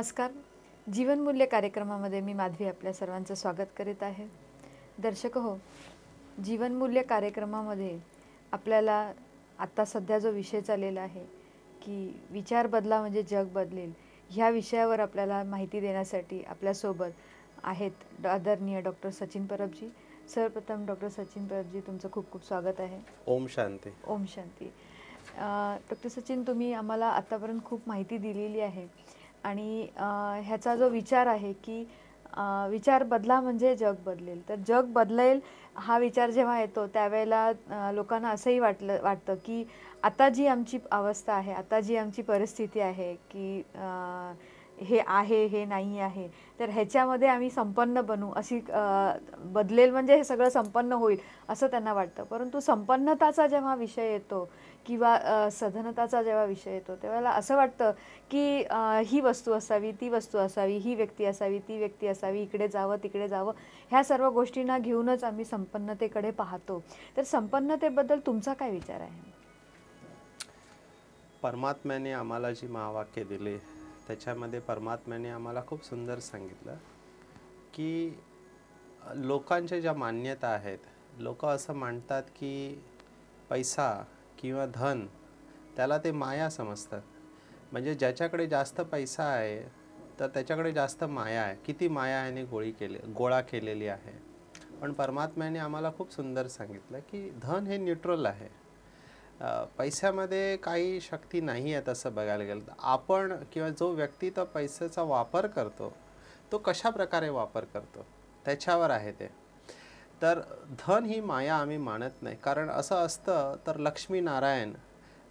नमस्कार. जीवनमूल्य कार्यक्रमामध्ये मी माधवी आपल्या सर्वांचं स्वागत करीत आहे. दर्शक हो, जीवनमूल्य कार्यक्रमामध्ये आपल्याला आत्ता सध्या जो विषय चाललेला आहे की विचार बदला म्हणजे जग बदलेल, ह्या विषयावर आपल्याला माहिती देण्यासाठी आपल्यासोबत आहेत आदरणीय डॉक्टर सचिन परबजी. सर्वप्रथम डॉक्टर सचिन परबजी, तुमचं खूप खूप स्वागत आहे. ओम शांती. ओम शांती. डॉक्टर सचिन, तुम्ही आम्हाला आत्तापर्यंत खूप माहिती दिलेली आहे आणि ह्याचा जो विचार आहे की विचार बदला म्हणजे जग बदलेल. तर जग बदलेल हा विचार जेव्हा येतो त्यावेळेला लोकांना असंही वाटतं की आता जी आमची अवस्था आहे, आता जी आमची परिस्थिती आहे की हे आहे, हे नाही आहे, तर ह्याच्यामध्ये आम्ही संपन्न बनू, अशी बदलेल म्हणजे हे सगळं संपन्न होईल असं त्यांना वाटतं. परंतु संपन्नताचा जेव्हा विषय येतो किंवा सधनताचा जेव्हा विषय येतो त्यावेळेला असं वाटतं की ही वस्तू असावी, ती वस्तू असावी, ही व्यक्ती असावी, ती व्यक्ती असावी, इकडे जावं, तिकडे जावं, ह्या सर्व गोष्टींना घेऊनच आम्ही संपन्नतेकडे पाहतो. तर संपन्नतेबद्दल तुमचा काय विचार आहे? परमात्म्याने आम्हाला जी महावाक्य दिले त्याच्यामध्ये परमात्म्याने आम्हाला खूप सुंदर सांगितलं की लोकांच्या ज्या मान्यता आहेत, लोक असं मानतात की पैसा किंवा धन त्याला ते माया समजतात. म्हणजे ज्याच्याकडे जास्त पैसा आहे तर त्याच्याकडे जास्त माया आहे, किती माया याने गोळा केलेली आहे. पण परमात्म्याने आम्हाला खूप सुंदर सांगितलं की धन हे न्यूट्रल आहे. पैशामध्ये काही शक्ती नाही आहे तसं बघायला गेलं तर. आपण किंवा जो व्यक्ती तो पैशाचा वापर करतो तो कशा प्रकारे वापर करतो त्याच्यावर आहे ते. तर धन ही माया आम्ही मानत नाही. कारण असं असतं तर लक्ष्मीनारायण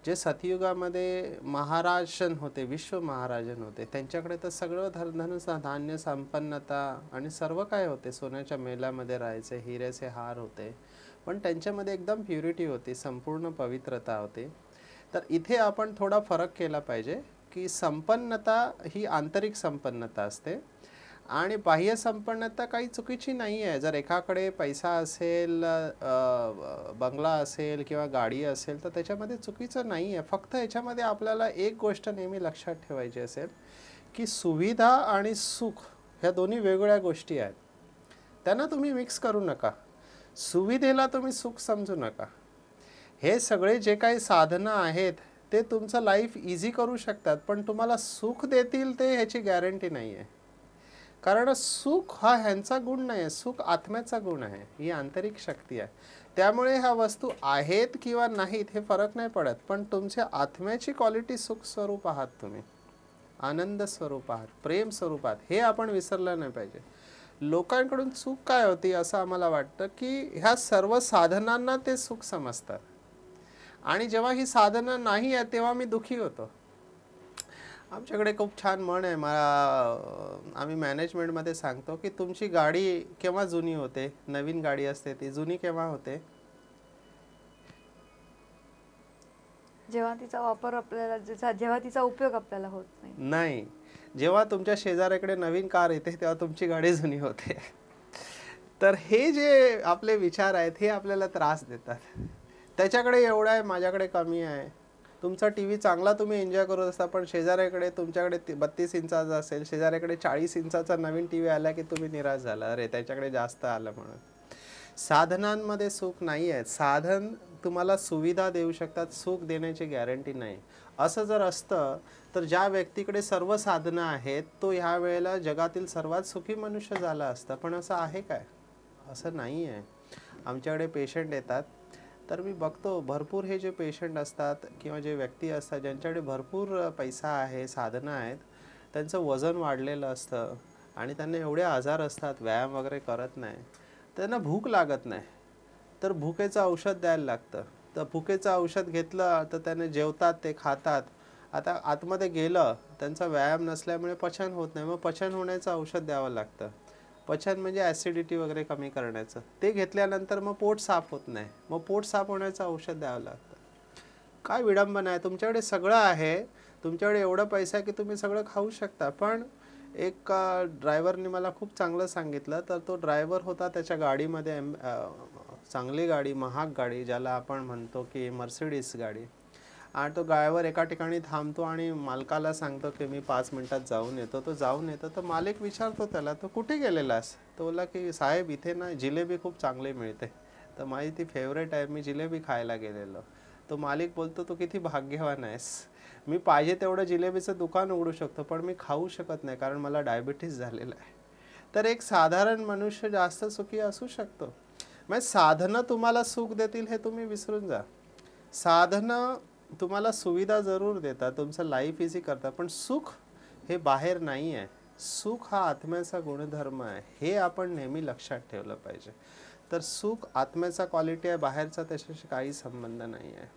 जे सतयुगामध्ये महाराजन होते, विश्व महाराजन होते, त्यांच्याकडे तर सगळं धन धान्य संपन्नता आणि सर्व काय होते. सोन्याच्या मेल्यामध्ये राहायचे, हिऱ्याचे हार होते, पण त्यांच्यामध्ये एकदम प्युरिटी होती, संपूर्ण पवित्रता होती. तर इथे आपण थोडा फरक केला पाहिजे की संपन्नता ही आंतरिक संपन्नता असते आणि बाह्य संपन्नता काही चुकीची नाही आहे. जर एकाकडे पैसा असेल, बंगला असेल किंवा गाडी असेल तर त्याच्यामध्ये चुकीचं नाही आहे. फक्त याच्यामध्ये आपल्याला एक गोष्ट नेहमी लक्षात ठेवायची असेल की सुविधा आणि सुख ह्या दोन्ही वेगवेगळ्या गोष्टी आहेत. त्यांना तुम्ही मिक्स करू नका. सुविधेला तुम्ही सुख समजू नका. हे सगळे जे काही साधनं आहेत ते तुमचं लाईफ इझी करू शकतात, पण तुम्हाला सुख देतील ते ह्याची गॅरंटी नाही आहे. कारण सुख हा ह्यांचा गुण नाही आहे, सुख आत्म्याचा गुण आहे, ही आंतरिक शक्ती आहे. त्यामुळे ह्या वस्तू आहेत किंवा नाहीत हे फरक नाही पडत, पण तुमच्या आत्म्याची क्वालिटी सुख स्वरूप आहात, तुम्ही आनंद स्वरूप आहात, प्रेम स्वरूप आहात, हे आपण विसरलं नाही पाहिजे. लोकांकडून चूक काय होती असं आम्हाला वाटतं की ह्या सर्व साधनांना ते सुख समजतात आणि जेव्हा ही साधनं नाही आहेत तेव्हा मी दुःखी होतो. आमच्याकडे खूप छान म्हण आहे, आम्ही मॅनेजमेंटमध्ये सांगतो की तुमची गाडी केव्हा जुनी होते, नवीन गाडी असते ती जुनी केव्हा होते? जेव्हा तिचा वापर आपल्याला, जेव्हा तिचा उपयोग आपल्याला होत नाही. जेव्हा तुमच्या शेजाऱ्याकडे नवीन कार येते तेव्हा तुमची गाडी जुनी होते. तर हे जे आपले विचार आहेत हे आपल्याला त्रास देतात. त्याच्याकडे एवढा आहे, माझ्याकडे कमी आहे. तुमचा टी व्ही चांगला तुम्ही एन्जॉय करत असता, पण शेजाऱ्याकडे तुमच्याकडे 32 इंचाचा असेल, शेजाऱ्याकडे 40 इंचाचा नवीन टी व्ही आला की तुम्ही निराश झाला, अरे त्याच्याकडे जास्त आलं म्हणून. साधनांमध्ये सुख नाही आहे. साधन तुम्हाला सुविधा देऊ शकतात, सुख देण्याची गॅरंटी नाही. असं जर असतं तर ज्या व्यक्तीकडे सर्व साधनं आहेत तो ह्या वेळेला जगातील सर्वात सुखी मनुष्य झाला असता. पण असं आहे काय? असं नाही आहे. आमच्याकडे पेशंट येतात तर मी बघतो भरपूर हे जे पेशंट असतात किंवा जे व्यक्ती असतात ज्यांच्याकडे भरपूर पैसा आहे, साधनं आहेत, त्यांचं वजन वाढलेलं असतं आणि त्यांना एवढे आजार असतात, व्यायाम वगैरे करत नाही, त्यांना भूक लागत नाही, तर भुकेचं औषध द्यायला लागतं. तर भुकेचं औषध घेतलं तर त्याने जेवतात, ते खातात. आता आतमध्ये गेलं, त्यांचा व्यायाम नसल्यामुळे पचन होत नाही, मग पचन होण्याचं औषध द्यावं लागतं. पचन म्हणजे ॲसिडिटी वगैरे कमी करण्याचं. ते घेतल्यानंतर मग पोट साफ होत नाही, मग पोट साफ होण्याचं औषध द्यावं लागतं. काय विडंबना आहे. तुमच्याकडे सगळं आहे, तुमच्याकडे एवढं पैसा आहे की तुम्ही सगळं खाऊ शकता. पण एक ड्रायव्हरने मला खूप चांगलं सांगितलं. तर तो ड्रायव्हर होता, त्याच्या गाडीमध्ये चांगली गाडी, महाग गाडी, ज्याला आपण म्हणतो की मर्सिडीज गाडी, आणि तो ड्रायव्हर एका ठिकाणी थांबतो आणि मालकाला सांगतो की मी 5 मिनिटात जाऊन येतो. तो जाऊन येतो, तर मालिक विचारतो त्याला, तो कुठे गेलेलास? तो बोलला की साहेब इथे ना जिलेबी खूप चांगली मिळते, तर माझी ती फेवरेट आहे, मी जिलेबी खायला गेलेलो. तो मालिक बोलतो तू किती भाग्यवान आहेस, मी पाहिजे तेवढं जिलेबीचं दुकान उघडू शकतो पण मी खाऊ शकत नाही कारण मला डायबिटीस झालेला आहे. तर एक साधारण मनुष्य जास्त सुखी असू शकतो. म्हणजे साधनं तुम्हाला सुख देतील हे तुम्ही विसरून जा. साधनं तुम्हाला सुविधा जरूर देतात, तुमचं लाईफ इझी करतात, पण सुख हे बाहेर नाही आहे. सुख हा आत्म्याचा गुणधर्म आहे, हे आपण नेहमी लक्षात ठेवलं पाहिजे. तर सुख आत्म्याचा क्वालिटी आहे, बाहेरचा त्याच्याशी काही संबंध नाही आहे.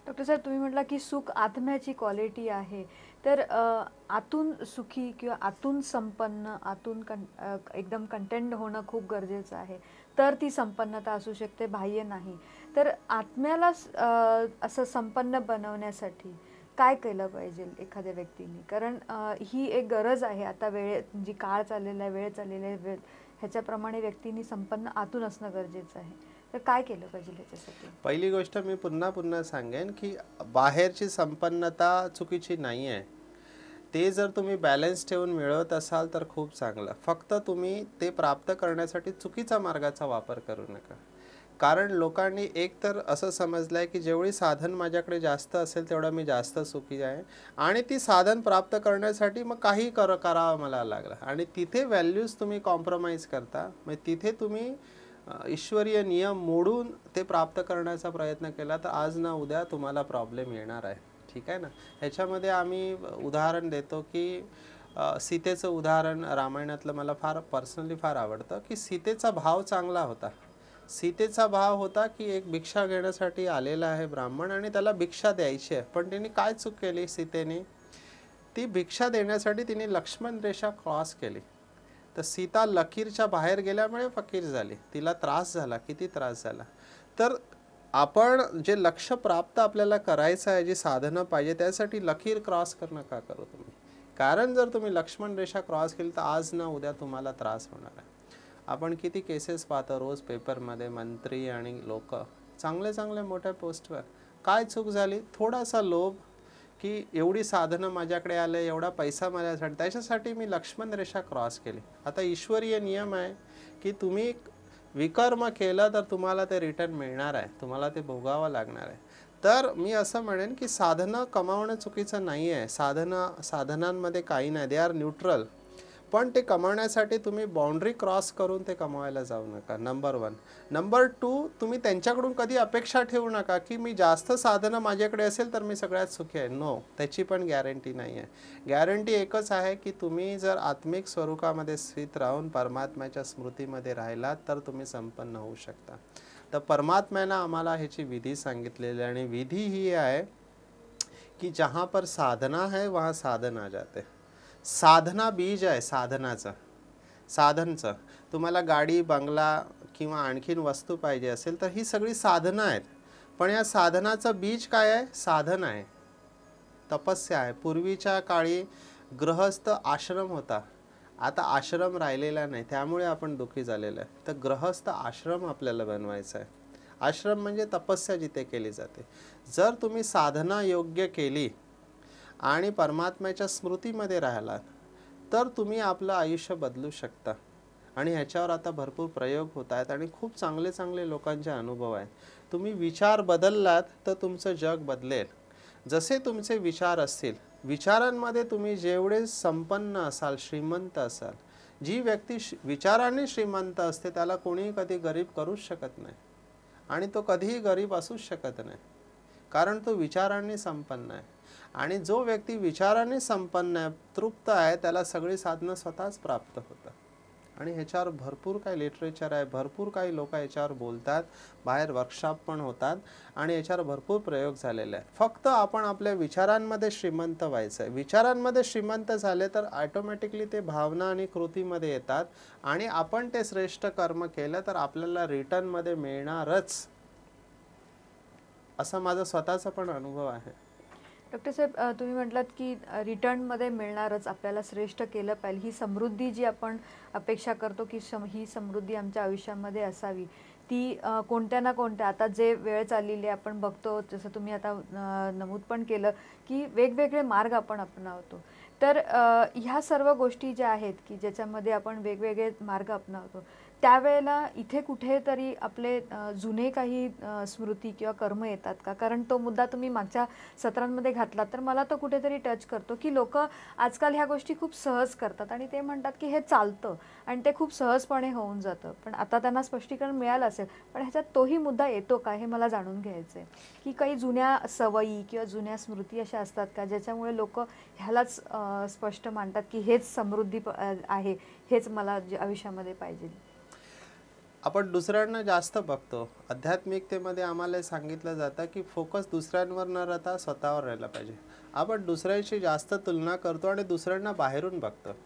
डॉक्टर साहेब, तुम्ही म्हटला की सुख आत्म्याची क्वालिटी आहे. तर आतून सुखी किंवा आतून संपन्न, एकदम कंटेंट होणं खूप गरजेचं आहे. तर ती संपन्नता असू शकते, बाह्य नाही. तर आत्म्याला असं संपन्न बनवण्यासाठी काय केलं पाहिजे एखाद्या व्यक्तीने? कारण ही एक गरज आहे. आता जी काळ चाललेला आहे, वेळ चाललेला आहे, ह्याच्याप्रमाणे व्यक्तीने संपन्न आतून असणं गरजेचं आहे. तर काय केलं पाहिजे ह्याच्यासाठी? पहिली गोष्ट मी पुन्हा पुन्हा सांगेन की बाहेरची संपन्नता चुकीची नाही आहे. ते जर तुम्ही बॅलन्स ठेवून मिळवत असाल तर खूप चांगलं. फक्त तुम्ही ते प्राप्त करण्यासाठी चुकीचा मार्गाचा वापर करू नका. कारण लोकांनी एक तर असं समजलं आहे की जेवढी साधन माझ्याकडे जास्त असेल तेवढा मी जास्त सुखी आहे, आणि ती साधन प्राप्त करण्यासाठी मग काही करावं मला लागलं, आणि तिथे व्हॅल्यूज तुम्ही कॉम्प्रोमाइज करता. मग तिथे तुम्ही ईश्वरीय नियम मोडून ते प्राप्त करण्याचा प्रयत्न केला तर आज ना उद्या तुम्हाला प्रॉब्लेम येणार आहे. ठीक आहे ना. ह्याच्यामध्ये आम्ही उदाहरण देतो की सीतेचं उदाहरण रामायणातलं मला पर्सनली फार आवडतं. की सीतेचा भाव चांगला होता. सीतेचा भाव होता की एक भिक्षा घेण्यासाठी आलेला आहे ब्राह्मण आणि त्याला भिक्षा द्यायची आहे, पण तिने काय चूक केली सीतेने? ती भिक्षा देण्यासाठी तिने लक्ष्मण रेषा क्रॉस केली. तर सीता लकीरच्या बाहेर गेल्यामुळे फकीर झाली, तिला त्रास झाला. किती त्रास झाला? तर आपण जे लक्ष्य प्राप्त आपल्याला करायचं आहे, जी साधनं पाहिजे, त्यासाठी लकीर क्रॉस करणं का करू तुम्ही? कारण जर तुम्ही लक्ष्मण रेषा क्रॉस केली तर आज ना उद्या तुम्हाला त्रास होणार आहे. आपण किती केसेस पाहतो रोज पेपरमध्ये, मंत्री आणि लोक चांगले चांगले मोठ्या पोस्टवर. काय चूक झाली? थोडासा लोभ, की एवढी साधनं माझ्याकडे आले, एवढा पैसा माझ्यासाठी, त्याच्यासाठी मी लक्ष्मण रेषा क्रॉस केली. आता ईश्वरीय नियम आहे की तुम्ही विकर्म केलं तर तुम्हाला ते रिटर्न मिळणार आहे, तुम्हाला ते भोगावं लागणार आहे. तर मी असं म्हणेन की साधनं कमावणं चुकीचं नाही आहे. साधनांमध्ये काही नाही, दे आर न्यूट्रल. पण ते कमावण्यासाठी तुम्ही बाउंड्री क्रॉस करून ते कमवायला जाऊ नका. नंबर 1. नंबर 2, तुम्ही त्यांच्याकडून कधी अपेक्षा ठेवू नका की मी जास्त साधनं माझ्याकडे असेल तर मी सगळ्यात सुखी आहे. नो, त्याची पण गॅरंटी नाही आहे. गॅरंटी एकच आहे की तुम्ही जर आत्मिक स्वरूपामध्ये स्थित राहून परमात्म्याच्या स्मृतीमध्ये राहिलात तर तुम्ही संपन्न होऊ शकता. तर परमात्म्यानं आम्हाला ह्याची विधी सांगितलेली आहे, आणि विधी ही आहे की जहाँ पर साधना है वहाँ साधन आ जाते. साधना बीज आहे साधनाचं, साधनचं. तुम्हाला गाडी, बंगला किंवा आणखीन वस्तू पाहिजे असेल तर ही सगळी साधनं आहेत. पण या साधनाचं बीज काय आहे? साधन आहे, तपस्या आहे. पूर्वीच्या काळी गृहस्थ आश्रम होता, आता आश्रम राहिलेला नाही, त्यामुळे आपण दुःखी झालेलं आहे. तर गृहस्थ आश्रम आपल्याला बनवायचा आहे. आश्रम म्हणजे तपस्या जिथे केली जाते. जर तुम्ही साधना योग्य केली आणि परमात्म्याच्या स्मृतीमध्ये राहिलात तर तुम्ही आपलं आयुष्य बदलू शकता. आणि ह्याच्यावर आता भरपूर प्रयोग होत आहेत आणि खूप चांगले चांगले लोकांचे अनुभव आहेत. तुम्ही विचार बदललात तर तुमचं जग बदलेल. जसे तुमचे विचार असतील, विचारांमध्ये तुम्ही जेवढे संपन्न असाल, श्रीमंत असाल, जी व्यक्ती विचारांनी श्रीमंत असते त्याला कोणीही कधी गरीब करूच शकत नाही, आणि तो कधीही गरीब असूच शकत नाही, कारण तो विचारांनी संपन्न आहे. आणि जो व्यक्ती विचारांनी संपन्न आहे, तृप्त आहे, त्याला सगळी साधनं स्वतःच प्राप्त होतात. आणि ह्याच्यावर भरपूर काही लिटरेचर आहे, भरपूर काही लोक याच्यावर बोलतात, बाहेर वर्कशॉप पण होतात आणि याच्यावर भरपूर प्रयोग झालेले आहेत. फक्त आपण आपल्या विचारांमध्ये श्रीमंत व्हायचं आहे. विचारांमध्ये श्रीमंत झाले तर ऑटोमॅटिकली ते भावना आणि कृतीमध्ये येतात, आणि आपण ते श्रेष्ठ कर्म केलं तर आपल्याला रिटर्नमध्ये मिळणारच, असा माझा स्वतःचा पण अनुभव आहे. डॉक्टर साहेब, तुम्ही म्हटलात की रिटर्नमध्ये मिळणारच, आपल्याला श्रेष्ठ केलं पाहिजे. ही समृद्धी जी आपण अपेक्षा करतो की ही समृद्धी आमच्या आयुष्यामध्ये असावी, ती कोणत्या ना कोणत्या आता जे वेळ चाललेली आहे आपण बघतो, जसं तुम्ही आता नमूद पण केलं, की वेगवेगळे मार्ग आपण अपनावतो. तर ह्या सर्व गोष्टी ज्या आहेत, की ज्याच्यामध्ये आपण वेगवेगळे मार्ग अपनावतो, त्यावेळेला इथे कुठेतरी आपले जुने काही स्मृती किंवा कर्म येतात का? कारण तो मुद्दा तुम्ही मागच्या सत्रांमध्ये घातला, तर मला तो कुठेतरी टच करतो, की लोकं आजकाल ह्या गोष्टी खूप सहज करतात आणि ते म्हणतात, की हे चालतं आणि ते खूप सहजपणे होऊन जातं. पण आता त्यांना स्पष्टीकरण मिळालं असेल, पण ह्याच्यात तोही मुद्दा येतो का? हे मला जाणून घ्यायचं आहे, की काही जुन्या सवयी किंवा जुन्या स्मृती अशा असतात का, ज्याच्यामुळे लोकं ह्यालाच स्पष्ट मांडतात, की हेच समृद्धी आहे, हेच मला आयुष्यामध्ये पाहिजे? आपण दुसऱ्यांना जास्त बघतो. आध्यात्मिकतेमध्ये आम्हाला सांगितलं जातं, की फोकस दुसऱ्यांवर न राहता स्वतःवर राहायला पाहिजे. आपण दुसऱ्यांशी जास्त तुलना करतो आणि दुसऱ्यांना बाहेरून बघतो.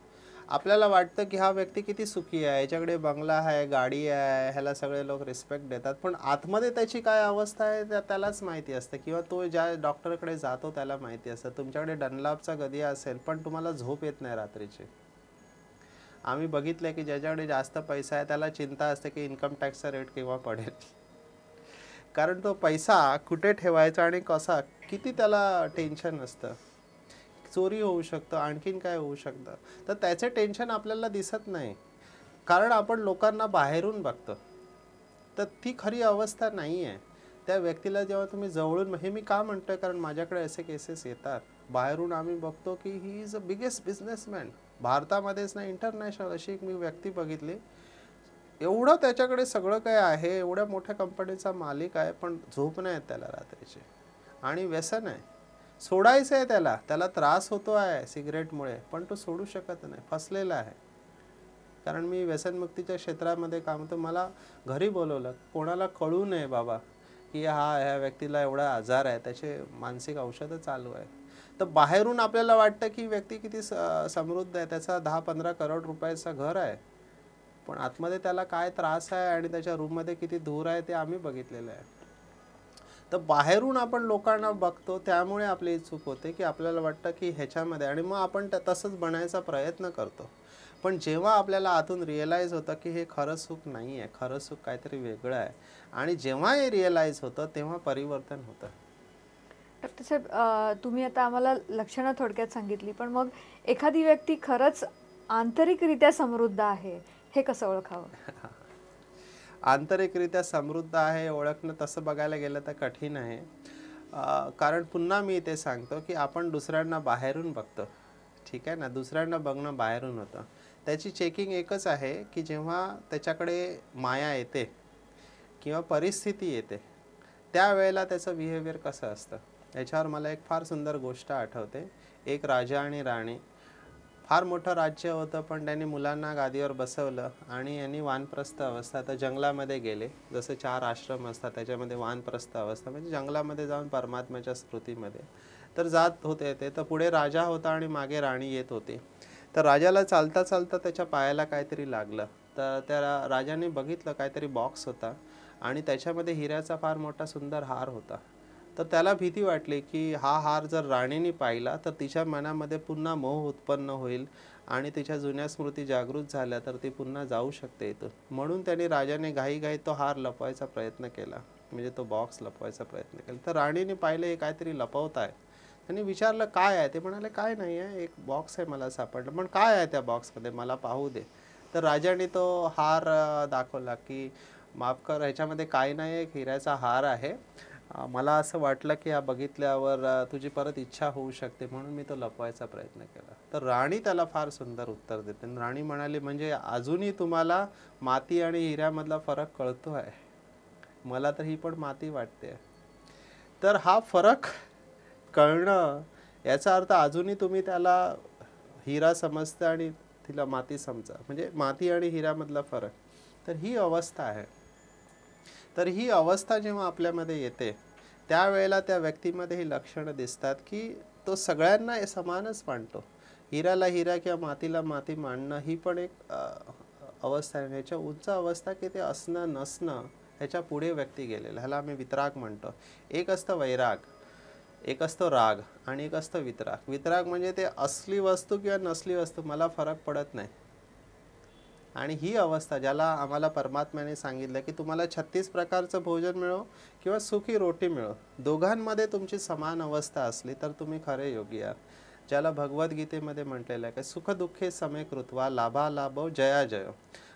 आपल्याला वाटतं, की हा व्यक्ती किती सुखी आहे, याच्याकडे बंगला आहे, गाडी आहे, ह्याला सगळे लोक रिस्पेक्ट देतात. पण आतमध्ये त्याची काय अवस्था आहे त्यालाच माहिती असतं, किंवा तो ज्या डॉक्टरकडे जातो त्याला माहिती असतं. तुमच्याकडे डनलॉपचा गदी असेल, पण तुम्हाला झोप येत नाही रात्रीची. आम्ही बघितलं की ज्याच्याकडे जास्त पैसा आहे त्याला चिंता असते की इन्कम टॅक्सचा रेट केव्हा पडेल. कारण तो पैसा कुठे ठेवायचा आणि कसा, किती त्याला टेन्शन असतं. चोरी होऊ शकतं, आणखीन काय होऊ शकतं. तर त्याचे टेन्शन आपल्याला दिसत नाही, कारण आपण लोकांना बाहेरून बघतो. तर ती खरी अवस्था नाही आहे. त्या व्यक्तीला जेव्हा तुम्ही जवळून, हे मी का म्हणतोय, कारण माझ्याकडे असे केसेस येतात. बाहेरून आम्ही बघतो की he is a biggest businessman. भारतामध्येच नाही, इंटरनॅशनल अशी एक मी व्यक्ती बघितली. एवढं त्याच्याकडे सगळं काय आहे, एवढ्या मोठ्या कंपनीचा मालिक आहे, पण झोप नाही त्याला रात्रीची. आणि व्यसन आहे, सोडायचं आहे त्याला. त्याला त्रास होतो आहे सिगरेटमुळे, पण तो सोडू शकत नाही, फसलेला आहे. कारण मी व्यसनमुक्तीच्या क्षेत्रामध्ये काम करतो. मला घरी बोलवलं, कोणाला कळू नये बाबा की ह्या व्यक्तीला एवढा आजार आहे, त्याचे मानसिक औषधं चालू आहे. तर बाहेरून आपल्याला वाटतं की व्यक्ती किती समृद्ध आहे, त्याचा 10-15 करोड रुपयाचं घर आहे, पण आतमध्ये त्याला काय त्रास आहे आणि त्याच्या रूममध्ये किती धूर आहे ते आम्ही बघितलेलं आहे. तर बाहेरून आपण लोकांना बघतो, त्यामुळे आपली चूक होते की आपल्याला वाटतं की ह्याच्यामध्ये, आणि मग आपण तसंच बनायचा प्रयत्न करतो. पण जेव्हा आपल्याला आतून रिअलाईज होतं की हे खरं सुख नाही आहे, खरं सुख काहीतरी वेगळं आहे, आणि जेव्हा हे रिअलाईज होतं तेव्हा परिवर्तन होतं. डॉक्टर साहेब, तुम्ही आता आम्हाला लक्षणं थोडक्यात सांगितली, पण मग एखादी व्यक्ती खरंच आंतरिकरित्या समृद्ध आहे, हे कसं ओळखावं? आंतरिकरित्या समृद्ध आहे ओळखणं तसं बघायला गेलं तर कठीण आहे. कारण पुन्हा मी ते सांगतो की आपण दुसऱ्यांना बाहेरून बघतो, ठीक आहे ना. दुसऱ्यांना बघणं बाहेरून होतं. त्याची चेकिंग एकच आहे की जेव्हा त्याच्याकडे माया येते किंवा परिस्थिती येते, त्यावेळेला त्याचं बिहेवियर कसं असतं. याच्यावर मला एक फार सुंदर गोष्ट आठवते. एक राजा आणि राणी, फार मोठं राज्य होतं, पण त्यांनी मुलांना गादीवर बसवलं आणि यांनी वानप्रस्थ अवस्था, तर जंगलामध्ये गेले. जसं 4 आश्रम असतात त्याच्यामध्ये वानप्रस्थ अवस्था म्हणजे जंगलामध्ये जाऊन परमात्म्याच्या स्मृतीमध्ये तर जात होते ते. तर पुढे राजा होता आणि मागे राणी येत होती. तर राजाला चालता चालता त्याच्या पायाला काहीतरी लागलं. तर त्या राजाने बघितलं, काहीतरी बॉक्स होता आणि त्याच्यामध्ये हिऱ्याचा फार मोठा सुंदर हार होता. तर त्याला भीती वाटली की हा हार जर राणीने पाहिला तर तिच्या मनामध्ये पुन्हा मोह उत्पन्न होईल आणि तिच्या जुन्या स्मृती जागृत झाल्या तर ती पुन्हा जाऊ शकते इथून. म्हणून त्याने, राजाने घाईघाई तो हार लपवायचा प्रयत्न केला, म्हणजे तो बॉक्स लपवायचा प्रयत्न केला. तर राणीने पाहिलं हे काहीतरी लपवत आहे. त्यांनी विचारलं काय आहे. ते म्हणाले काय नाही आहे, एक बॉक्स आहे मला सापडलं, पण काय आहे त्या बॉक्समध्ये, मला पाहू दे. तर राजाने तो हार दाखवला की माफ कर, ह्याच्यामध्ये काय नाही, एक हिऱ्याचा हार आहे. मला असं वाटलं की हा बघितल्यावर तुझी परत इच्छा होऊ शकते, म्हणून मी तो लपवायचा प्रयत्न केला. तर राणी त्याला फार सुंदर उत्तर देते. राणी म्हणाली, म्हणजे अजूनही तुम्हाला माती आणि हिऱ्यामधला फरक कळतो आहे. मला तर ही पण माती वाटते. तर हा फरक कळणं, याचा अर्थ अजूनही तुम्ही त्याला हिरा समजता आणि तिला माती समजा, म्हणजे माती आणि हिऱ्यामधला फरक. तर ही अवस्था आहे. तर ही अवस्था जेव्हा आपल्यामध्ये येते त्यावेळेला त्या व्यक्तीमध्ये ही लक्षणं दिसतात की तो सगळ्यांना समानच मानतो. हिऱ्याला हिरा किंवा मातीला माती मानणं ही पण एक अवस्था आहे. ह्याच्या उच्च अवस्था की ते असणं नसणं ह्याच्या पुढे व्यक्ती गेलेला, ह्याला आम्ही वितराग म्हणतो. एक असतं वैराग, एक असतो राग आणि एक असतं वितराग. वितराग म्हणजे ते असली वस्तू किंवा नसली वस्तू मला फरक पडत नाही, आणि ही अवस्था ज्याला आम्हाला परमात्म्याने सांगितलं की तुम्हाला 36 प्रकारचं भोजन मिळो किंवा सुखी रोटी मिळो, दोघांमध्ये तुमची समान अवस्था असली तर तुम्ही खरे योगी आहात. ज्याला भगवद्गीतेमध्ये म्हटलेलं आहे की सुख दुःखे समे कृत्वा लाभा लाभो जया जय.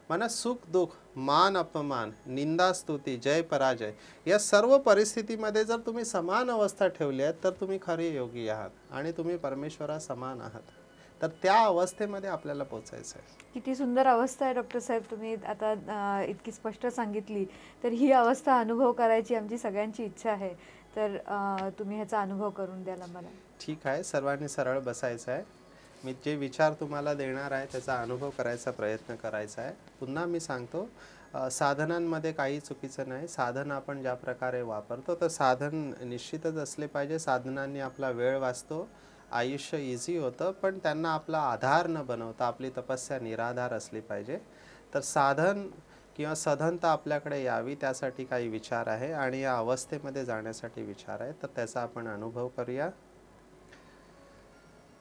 म्हणा सुख दुःख, मान अपमान, निंदा स्तुती, जय पराजय या सर्व परिस्थितीमध्ये जर तुम्ही समान अवस्था ठेवली आहेत तर तुम्ही खरे योगी आहात आणि तुम्ही परमेश्वरा समान आहात. तर त्या अवस्थेमध्ये आपल्याला पोचायचं आहे. किती सुंदर अवस्था आहे डॉक्टर साहेब, तुम्ही आता इतकी स्पष्ट सांगितली. तर ही अवस्था अनुभव करायची आमची सगळ्यांची इच्छा आहे. तर तुम्ही ह्याचा अनुभव करून द्याल आम्हाला. ठीक आहे, सर्वांनी सरळ बसायचं आहे. मी जे विचार तुम्हाला देणार आहे त्याचा अनुभव करायचा प्रयत्न करायचा आहे. पुन्हा मी सांगतो, साधनांमध्ये काही चुकीचं नाही. साधन आपण ज्या प्रकारे वापरतो तर साधन निश्चितच असले पाहिजे. साधनांनी आपला वेळ वाचतो, आयुष्य इझी होतं, पण त्यांना आपला आधार न बनवता आपली तपस्या निराधार असली पाहिजे. तर साधन किंवा सधनता आपल्याकडे यावी त्यासाठी काही विचार आहे आणि या अवस्थेमध्ये जाण्यासाठी विचार आहे. तर त्याचा आपण अनुभव करूया.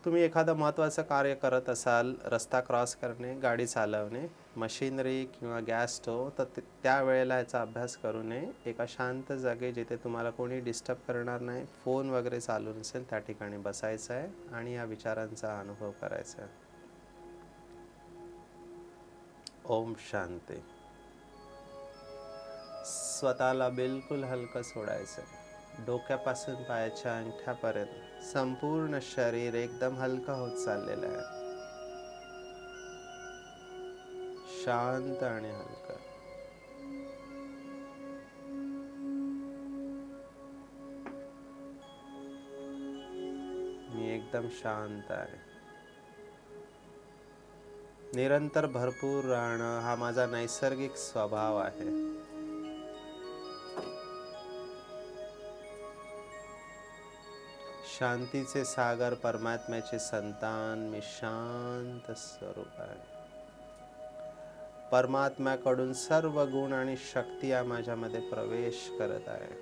तुम्ही एखादं महत्त्वाचं कार्य करत असाल, रस्ता क्रॉस करणे, गाडी चालवणे, मशिनरी किंवा गॅस स्टोव, तर त्यावेळेला याचा अभ्यास करू नये. एका शांत जागे जिथे तुम्हाला कोणी डिस्टर्ब करणार नाही, फोन वगैरे चालू नसेल त्या ठिकाणी बसायचं आहे आणि या विचारांचा अनुभव करायचा आहे. ओम शांती. स्वतःला बिलकुल हलकं सोडायचं. डोक्यापासून पायाच्या अंगठ्यापर्यंत संपूर्ण शरीर एकदम हलका होत चाललेलं आहे, शांत आणि हलकं. मी एकदम शांत आहे. निरंतर भरपूर राहणं हा माझा नैसर्गिक स्वभाव आहे. शांतीचे सागर, परमात्म्याचे संतान, मी शांत स्वरूप आहे. परमात्म्याकडून सर्व गुण आणि शक्ती माझ्यामध्ये प्रवेश करत आहे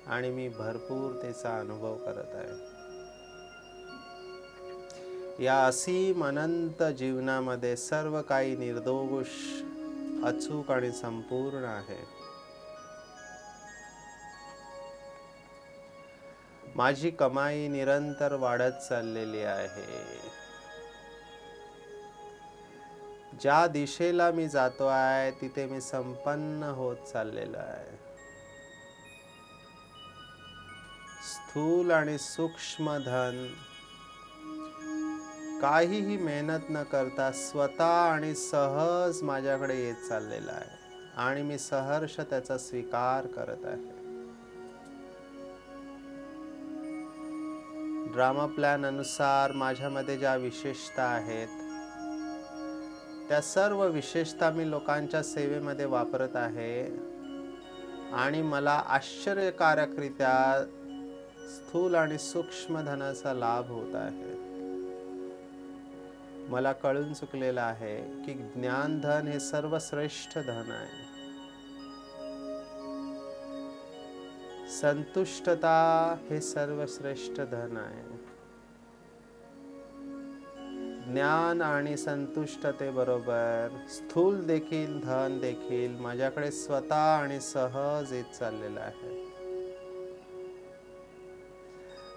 आणि मी भरपूर त्याचा अनुभव करत आहे. या असीम अनंत जीवनामध्ये सर्व काही निर्दोष, अचूक आणि संपूर्ण आहे. माझी कमाई निरंतर वाढत चाललेली आहे. ज्या दिशेला मी जातो आहे तिथे मी संपन्न होत चाललेलो आहे. स्थूल आणि सूक्ष्म धन काहीही मेहनत न करता स्वतः आणि सहज माझ्याकडे येत चाललेला आहे आणि मी सहर्ष त्याचा स्वीकार करत आहे. ड्रामा प्लॅन अनुसार माझ्यामध्ये ज्या विशेषता आहेत त्या सर्व विशेषता मी लोकांच्या सेवेमध्ये वापरत आहे आणि मला आश्चर्यकारकरित्या स्थूल आणि सूक्ष्म धनाचा लाभ होत आहे. मला कळून चुकलेलं आहे की ज्ञानधन हे सर्वश्रेष्ठ धन आहे. संतुष्टता हे सर्वश्रेष्ठ धन आहे. ज्ञान आणि संतुष्टतेबरोबर स्थूल देखील धन देखील माझ्याकडे स्वतः आणि सहज येत चाललेलं आहे.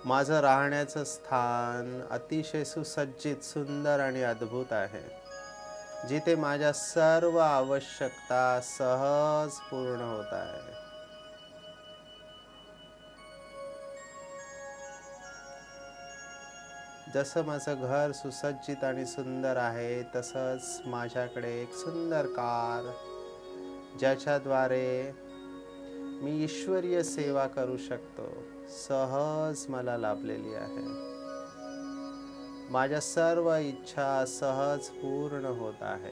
माझं राहण्याचं स्थान अतिशय सुसज्जित, सुंदर आणि अद्भुत आहे, जिथे माझ्या सर्व आवश्यकता सहज पूर्ण होत आहे. जसं माझं घर सुसज्जित आणि सुंदर आहे तसंच माझ्याकडे एक सुंदर कार ज्याच्याद्वारे मी ईश्वरीय सेवा करू शकतो सहज मला लाभलेली आहे. माझ्या सर्व इच्छा सहज पूर्ण होत आहे.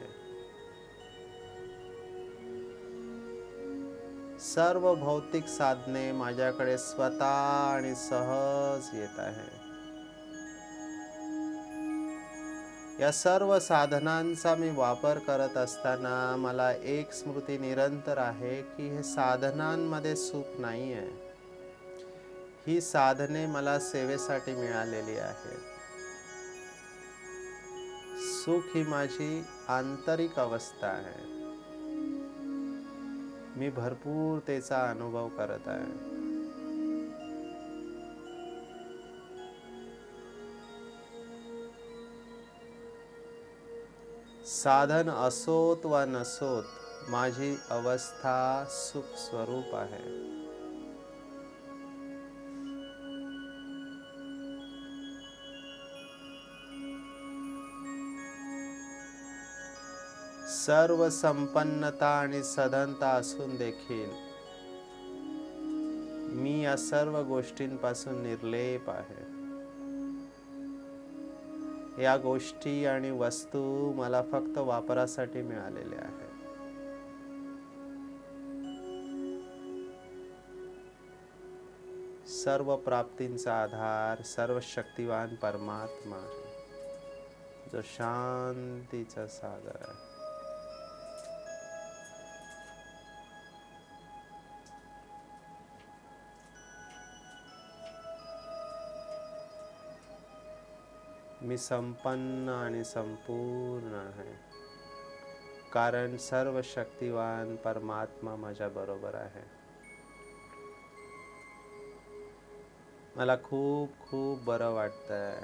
सर्व भौतिक साधने माझ्याकडे स्वतः आणि सहज येत आहे. या सर्व साधनांचा मी वापर करत असताना मला एक स्मृती निरंतर आहे की हे साधनांमध्ये सुख नाही आहे. ही साधने मला सेवेसाठी मिळालेली आहेत. सुख ही माझी आंतरिक अवस्था आहे. मी भरपूर त्याचा अनुभव करत आहे. साधन असोत वा नसोत माझी अवस्था सुख स्वरूप आहे. सर्व संपन्नता आणि सधनता असून देखील मी या सर्व गोष्टींपासून निर्लेप आहे. या गोष्टी आणि वस्तू मला फक्त वापरासाठी मिळालेल्या आहेत. सर्व प्राप्तींचा आधार सर्व शक्तिवान परमात्मा आहे, जो शांतीचा सागर आहे. मी संपन्न आणि संपूर्ण आहे, कारण सर्व शक्तिवान परमात्मा माझ्या बरोबर आहे. मला खूप खूप बरं वाटतंय.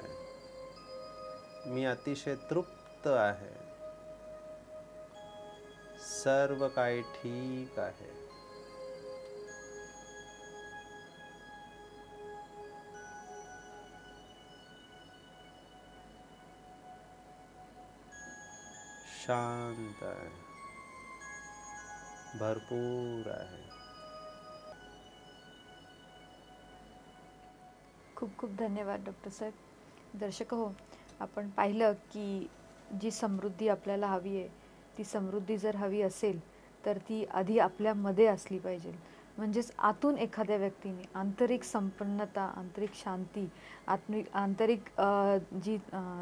मी अतिशय तृप्त आहे. सर्व काही ठीक आहे. शांत आहे. भरपूर आहे. खूप खूप धन्यवाद डॉक्टर साहेब. दर्शक हो, आपण पाहिलं की जी समृद्धी आपल्याला हवी आहे, ती समृद्धी जर हवी असेल तर ती आधी आपल्यामध्ये असली पाहिजे. म्हणजेच आतून एखाद्या व्यक्तीने आंतरिक संपन्नता, आंतरिक शांती, आंतरिक जी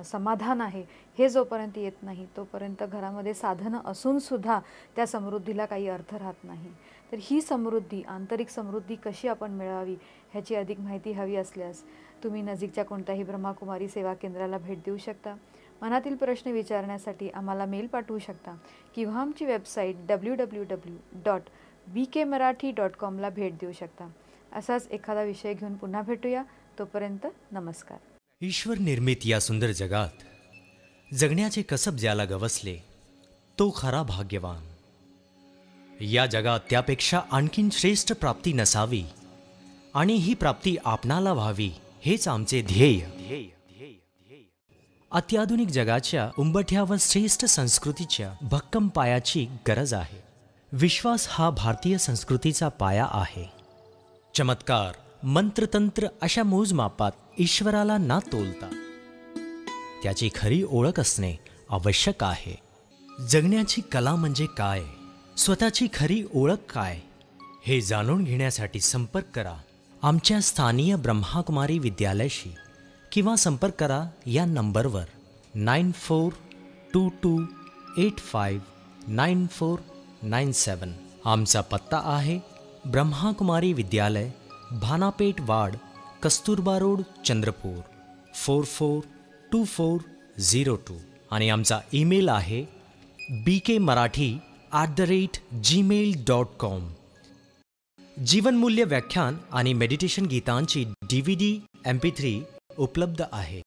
समाधान आहे, हे जोपर्यंत येत नाही तोपर्यंत घरामध्ये साधनं असून सुद्धा त्या समृद्धीला काही अर्थ राहत नाही. तर ही समृद्धी, आंतरिक समृद्धी कशी आपण मिळवावी ह्याची अधिक माहिती हवी असल्यास तुम्ही नजीकच्या कोणत्याही ब्रह्माकुमारी सेवा केंद्राला भेट देऊ शकता. मनातील प्रश्न विचारण्यासाठी आम्हाला मेल पाठवू शकता किंवा आमची वेबसाईट www.bkmarathi.com ला भेट देऊ शकता. असाच एखादा विषय घेऊन पुन्हा भेटूया. तोपर्यंत नमस्कार. ईश्वर निर्मित या सुंदर जगात जगण्याचे कसब ज्याला गवसले तो खरा भाग्यवान. या जगात त्यापेक्षा आणखीन श्रेष्ठ प्राप्ती नसावी आणि ही प्राप्ती आपणाला व्हावी हेच आमचे ध्येय. अत्याधुनिक जगाच्या उंबठ्यावर श्रेष्ठ संस्कृतीच्या भक्कम पायाची गरज आहे. विश्वास हा भारतीय संस्कृतीचा पाया आहे. चमत्कार, मंत्रतंत्र अशा मोजमापात ईश्वराला ना तोलता त्याची खरी ओळख असणे आवश्यक आहे. जगण्याची कला म्हणजे काय, स्वतःची खरी ओळख काय, हे जाणून घेण्यासाठी संपर्क करा आमच्या स्थानीय ब्रह्माकुमारी विद्यालयाशी किंवा संपर्क करा या नंबरवर 9422859497. आमचा पत्ता आहे ब्रह्माकुमारी विद्यालय, भानापेठ वाड, कस्तुरबा रोड, चंद्रपूर 442402 आणि आमचा ईमेल आहे bkmarathi@gmail.com. जीवनमूल्य व्याख्यान आणि मेडिटेशन गीतांची DVD MP3 उपलब्ध आहे.